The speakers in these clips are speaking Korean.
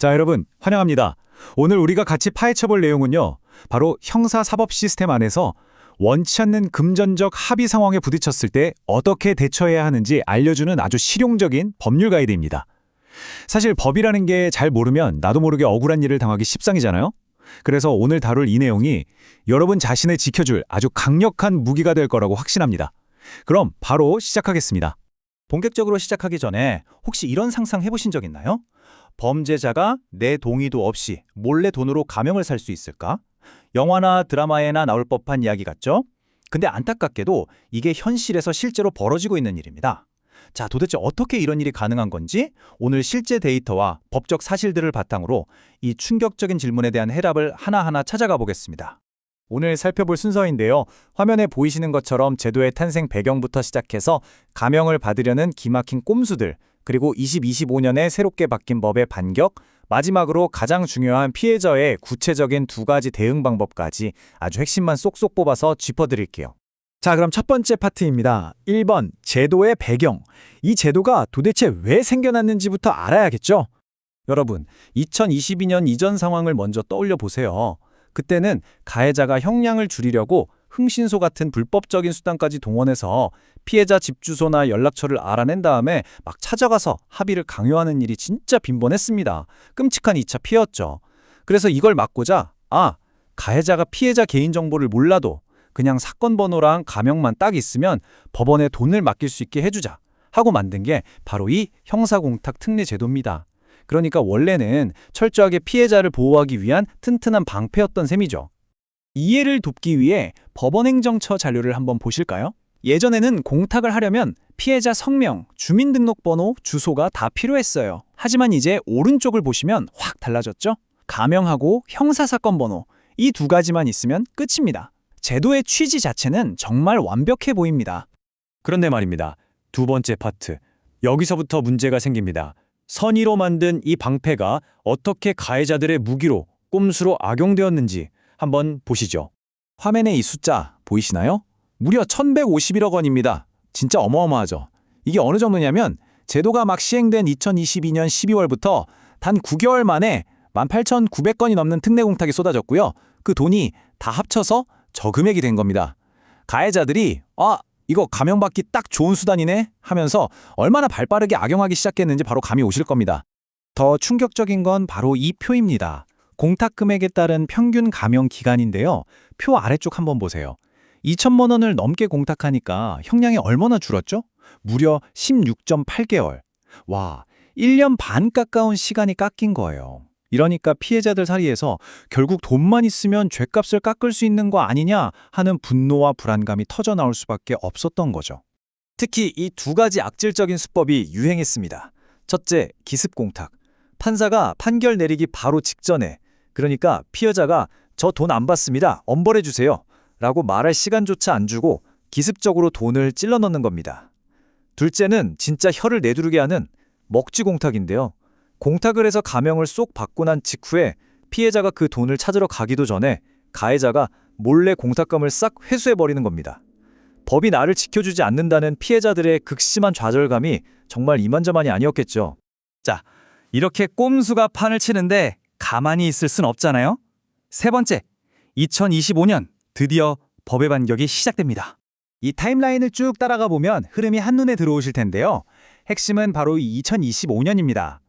자, 여러분, 환영합니다. 오늘 우리가 같이 파헤쳐볼 내용은요, 바로 형사사법 시스템 안에서 원치 않는 금전적 합의 상황에 부딪혔을 때 어떻게 대처해야 하는지 알려주는 아주 실용적인 법률 가이드입니다. 사실 법이라는 게 잘 모르면 나도 모르게 억울한 일을 당하기 십상이잖아요? 그래서 오늘 다룰 이 내용이 여러분 자신을 지켜줄 아주 강력한 무기가 될 거라고 확신합니다. 그럼 바로 시작하겠습니다. 본격적으로 시작하기 전에 혹시 이런 상상 해보신 적 있나요? 범죄자가 내 동의도 없이 몰래 돈으로 가명을 살 수 있을까? 영화나 드라마에나 나올 법한 이야기 같죠? 근데 안타깝게도 이게 현실에서 실제로 벌어지고 있는 일입니다. 자, 도대체 어떻게 이런 일이 가능한 건지 오늘 실제 데이터와 법적 사실들을 바탕으로 이 충격적인 질문에 대한 해답을 하나하나 찾아가 보겠습니다. 오늘 살펴볼 순서인데요. 화면에 보이시는 것처럼 제도의 탄생 배경부터 시작해서 가명을 받으려는 기막힌 꼼수들, 그리고 2025년에 새롭게 바뀐 법의 반격, 마지막으로 가장 중요한 피해자의 구체적인 두 가지 대응 방법까지 아주 핵심만 쏙쏙 뽑아서 짚어드릴게요. 자, 그럼 첫 번째 파트입니다. 1번, 제도의 배경. 이 제도가 도대체 왜 생겨났는지부터 알아야겠죠? 여러분, 2022년 이전 상황을 먼저 떠올려 보세요. 그때는 가해자가 형량을 줄이려고 흥신소 같은 불법적인 수단까지 동원해서 피해자 집 주소나 연락처를 알아낸 다음에 막 찾아가서 합의를 강요하는 일이 진짜 빈번했습니다. 끔찍한 2차 피해였죠. 그래서 이걸 막고자 가해자가 피해자 개인정보를 몰라도 그냥 사건 번호랑 가명만 딱 있으면 법원에 돈을 맡길 수 있게 해주자 하고 만든 게 바로 이 형사공탁 특례 제도입니다. 그러니까 원래는 철저하게 피해자를 보호하기 위한 튼튼한 방패였던 셈이죠. 이해를 돕기 위해 법원행정처 자료를 한번 보실까요? 예전에는 공탁을 하려면 피해자 성명, 주민등록번호, 주소가 다 필요했어요. 하지만 이제 오른쪽을 보시면 확 달라졌죠? 가명하고 형사사건 번호, 이 두 가지만 있으면 끝입니다. 제도의 취지 자체는 정말 완벽해 보입니다. 그런데 말입니다. 두 번째 파트. 여기서부터 문제가 생깁니다. 선의로 만든 이 방패가 어떻게 가해자들의 무기로, 꼼수로 악용되었는지 한번 보시죠. 화면에 이 숫자 보이시나요? 무려 1151억 원입니다. 진짜 어마어마하죠. 이게 어느 정도냐면 제도가 막 시행된 2022년 12월부터 단 9개월 만에 18,900건이 넘는 특례 공탁이 쏟아졌고요. 그 돈이 다 합쳐서 저 금액이 된 겁니다. 가해자들이 이거 가명받기 딱 좋은 수단이네 하면서 얼마나 발빠르게 악용하기 시작했는지 바로 감이 오실 겁니다. 더 충격적인 건 바로 이 표입니다. 공탁 금액에 따른 평균 가명 기간인데요. 표 아래쪽 한번 보세요. 2천만 원을 넘게 공탁하니까 형량이 얼마나 줄었죠? 무려 16.8개월. 와, 1년 반 가까운 시간이 깎인 거예요. 이러니까 피해자들 사이에서 결국 돈만 있으면 죗값을 깎을 수 있는 거 아니냐 하는 분노와 불안감이 터져나올 수밖에 없었던 거죠. 특히 이 두 가지 악질적인 수법이 유행했습니다. 첫째, 기습공탁. 판사가 판결 내리기 바로 직전에, 그러니까 피해자가 저 돈 안 받습니다, 엄벌해 주세요 라고 말할 시간조차 안 주고 기습적으로 돈을 찔러 넣는 겁니다. 둘째는 진짜 혀를 내두르게 하는 먹쥐공탁인데요. 공탁을 해서 가명을 쏙 받고 난 직후에 피해자가 그 돈을 찾으러 가기도 전에 가해자가 몰래 공탁금을 싹 회수해버리는 겁니다. 법이 나를 지켜주지 않는다는 피해자들의 극심한 좌절감이 정말 이만저만이 아니었겠죠. 자, 이렇게 꼼수가 판을 치는데 가만히 있을 순 없잖아요. 세 번째, 2025년 드디어 법의 반격이 시작됩니다. 이 타임라인을 쭉 따라가 보면 흐름이 한눈에 들어오실 텐데요. 핵심은 바로 2025년입니다.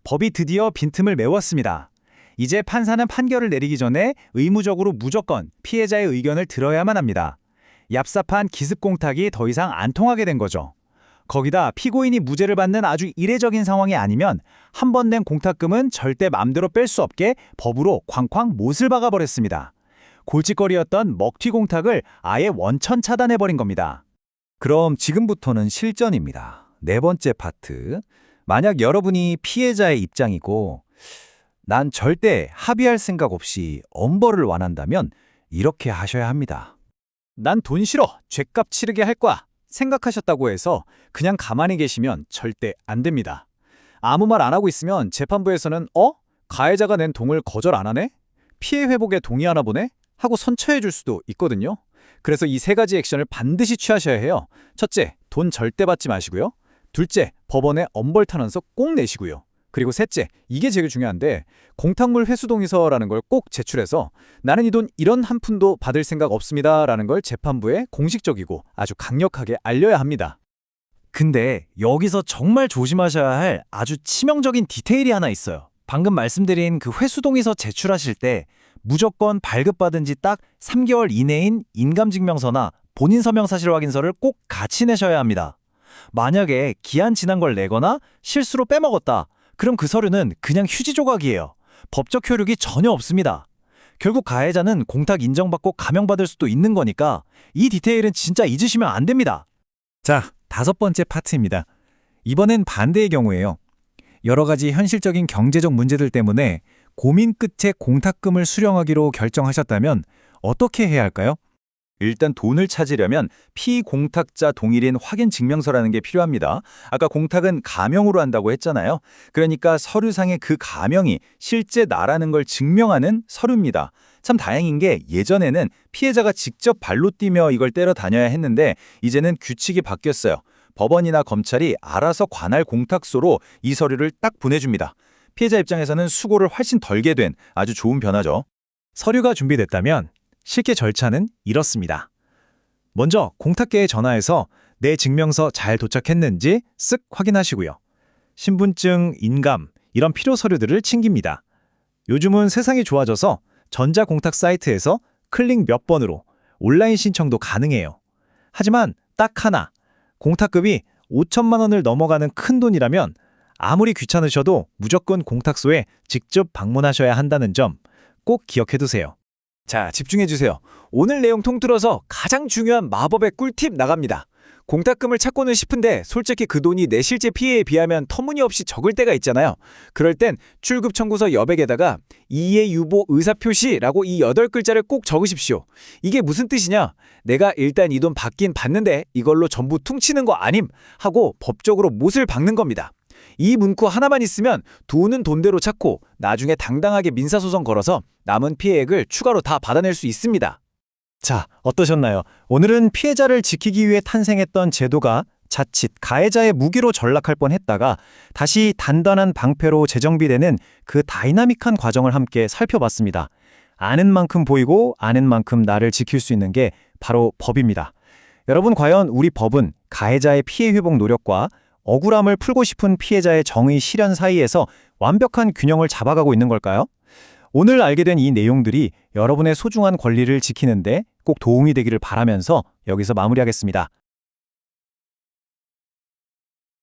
법이 드디어 빈틈을 메웠습니다. 이제 판사는 판결을 내리기 전에 의무적으로 무조건 피해자의 의견을 들어야만 합니다. 얍삽한 기습공탁이 더 이상 안 통하게 된 거죠. 거기다 피고인이 무죄를 받는 아주 이례적인 상황이 아니면 한 번 낸 공탁금은 절대 맘대로 뺄 수 없게 법으로 쾅쾅 못을 박아버렸습니다. 골칫거리였던 먹튀 공탁을 아예 원천 차단해버린 겁니다. 그럼 지금부터는 실전입니다. 네 번째 파트. 만약 여러분이 피해자의 입장이고 난 절대 합의할 생각 없이 엄벌을 원한다면 이렇게 하셔야 합니다. 난 돈 싫어, 죗값 치르게 할 거야 생각하셨다고 해서 그냥 가만히 계시면 절대 안 됩니다. 아무 말 안 하고 있으면 재판부에서는 가해자가 낸 돈을 거절 안 하네? 피해 회복에 동의하나 보네? 하고 선처해 줄 수도 있거든요. 그래서 이 세 가지 액션을 반드시 취하셔야 해요. 첫째, 돈 절대 받지 마시고요. 둘째, 법원에 엄벌 탄원서 꼭 내시고요. 그리고 셋째, 이게 제일 중요한데 공탁물 회수동의서라는 걸 꼭 제출해서 나는 이 돈 이런 한 푼도 받을 생각 없습니다라는 걸 재판부에 공식적이고 아주 강력하게 알려야 합니다. 근데 여기서 정말 조심하셔야 할 아주 치명적인 디테일이 하나 있어요. 방금 말씀드린 그 회수동의서 제출하실 때 무조건 발급받은 지 딱 3개월 이내인 인감증명서나 본인 서명 사실 확인서를 꼭 같이 내셔야 합니다. 만약에 기한 지난 걸 내거나 실수로 빼먹었다. 그럼 그 서류는 그냥 휴지 조각이에요. 법적 효력이 전혀 없습니다. 결국 가해자는 공탁 인정받고 감형받을 수도 있는 거니까 이 디테일은 진짜 잊으시면 안 됩니다. 자, 5번째 파트입니다. 이번엔 반대의 경우예요. 여러 가지 현실적인 경제적 문제들 때문에 고민 끝에 공탁금을 수령하기로 결정하셨다면 어떻게 해야 할까요? 일단 돈을 찾으려면 피공탁자 동일인 확인 증명서라는 게 필요합니다. 아까 공탁은 가명으로 한다고 했잖아요. 그러니까 서류상의 그 가명이 실제 나라는 걸 증명하는 서류입니다. 참 다행인 게 예전에는 피해자가 직접 발로 뛰며 이걸 때려 다녀야 했는데 이제는 규칙이 바뀌었어요. 법원이나 검찰이 알아서 관할 공탁소로 이 서류를 딱 보내줍니다. 피해자 입장에서는 수고를 훨씬 덜게 된 아주 좋은 변화죠. 서류가 준비됐다면 실제 절차는 이렇습니다. 먼저 공탁계에 전화해서 내 증명서 잘 도착했는지 쓱 확인하시고요. 신분증, 인감 이런 필요 서류들을 챙깁니다. 요즘은 세상이 좋아져서 전자공탁 사이트에서 클릭 몇 번으로 온라인 신청도 가능해요. 하지만 딱 하나, 공탁금이 5천만 원을 넘어가는 큰 돈이라면 아무리 귀찮으셔도 무조건 공탁소에 직접 방문하셔야 한다는 점 꼭 기억해두세요. 자, 집중해주세요. 오늘 내용 통틀어서 가장 중요한 마법의 꿀팁 나갑니다. 공탁금을 찾고는 싶은데 솔직히 그 돈이 내 실제 피해에 비하면 터무니없이 적을 때가 있잖아요. 그럴 땐 출급 청구서 여백에다가 이해 유보 의사표시라고 이 8글자를 꼭 적으십시오. 이게 무슨 뜻이냐? 내가 일단 이 돈 받긴 받는데 이걸로 전부 퉁치는 거 아님? 하고 법적으로 못을 박는 겁니다. 이 문구 하나만 있으면 돈은 돈대로 찾고 나중에 당당하게 민사소송 걸어서 남은 피해액을 추가로 다 받아낼 수 있습니다. 자, 어떠셨나요? 오늘은 피해자를 지키기 위해 탄생했던 제도가 자칫 가해자의 무기로 전락할 뻔했다가 다시 단단한 방패로 재정비되는 그 다이나믹한 과정을 함께 살펴봤습니다. 아는 만큼 보이고 아는 만큼 나를 지킬 수 있는 게 바로 법입니다. 여러분, 과연 우리 법은 가해자의 피해 회복 노력과 억울함을 풀고 싶은 피해자의 정의 실현 사이에서 완벽한 균형을 잡아가고 있는 걸까요? 오늘 알게 된 이 내용들이 여러분의 소중한 권리를 지키는데 꼭 도움이 되기를 바라면서 여기서 마무리하겠습니다.